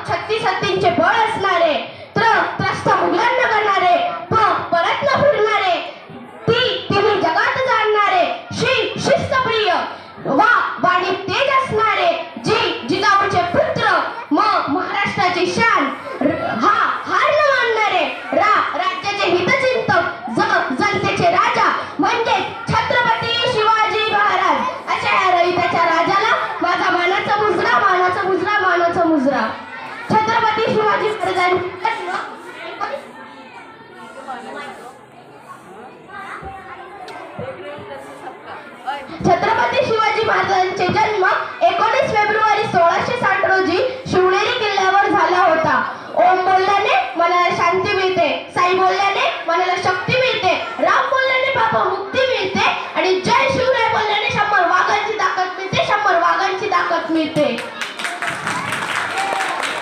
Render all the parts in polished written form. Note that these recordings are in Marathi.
छत्तीस हत्तींचे बळ असणारे, त्रस्त मुघलांना करणारे, परत न फिरणारे, तिन्ही जगात जाणणारे, शिस्तप्रिय वाणी तेज असणारे, जिजाऊचे पुत्र, महाराष्ट्राची शान, हार न मानणारे, राज्याचे हितचिंतक, जनतेचे राजा म्हणजे छत्रपती शिवाजी महाराज. अशा या रयतेच्या राजाला माझा मानाचा मुजरा, मानाचा मुजरा, मानाचा मुजरा. छत्रपती शिवाजी महाराजांचा छत्रपती शिवाजी महाराजांचे जन्म 19 फेब्रुवारी 1660 रोजी शिवनेरी किल्ल्यावर झाला होता. ओम बोलल्याने मनाला शांती मिळते, साई बोलल्याने मनाला शक्ती मिळते, राम बोलल्याने बाबा मुक्ती मिळते आणि जय शिवराय बोलल्याने 100 वाघांची ताकद मिळते, 100 वाघांची ताकद मिळते.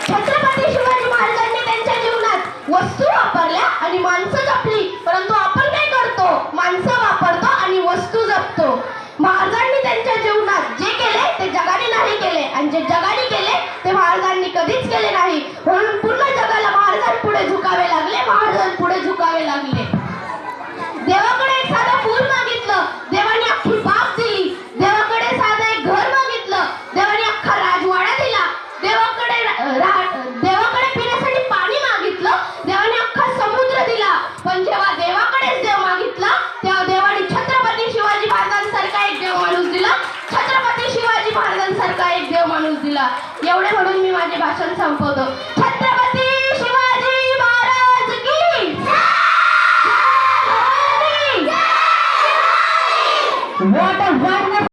छत्रपती शिवाजी महाराजांनी त्यांच्या जीवनात वस्तू वापरल्या आणि माणसं जपली, परंतु आपण काय करतो? माणसं वापरतो आणि वस्तू जपतो. महाराजांनी त्यांच्या जीवनात जे केले ते जगाने नाही केले आणि जे जगाने केले ते महाराजांनी कधीच केले नाही. म्हणून पूर्ण जगाला महाराजांपुढे झुकावे लागले, महाराजांपुढे झुकावे लागले. देवाकडे एक साधं फूल मागितलं, देवाने अख्खी बाग दिली. देवाकडे साधं एक घर मागितलं, देवाने अख्खा राजवाडा दिला. देवाकडे पिण्यासाठी पाणी मागितलं, देवाने अख्खा समुद्र दिला. पण जेव्हा देवाकडेच देव मागितला तेव्हा देवाने छत्रपती शिवाजी महाराजांसारखा एक देव माणूस दिला, छत्रपती शिवाजी महाराजांसारखा एक देव माणूस दिला. एवढे म्हणून मी माझे भाषण संपवतो. छत्रपती शिवाजी महाराज की जय.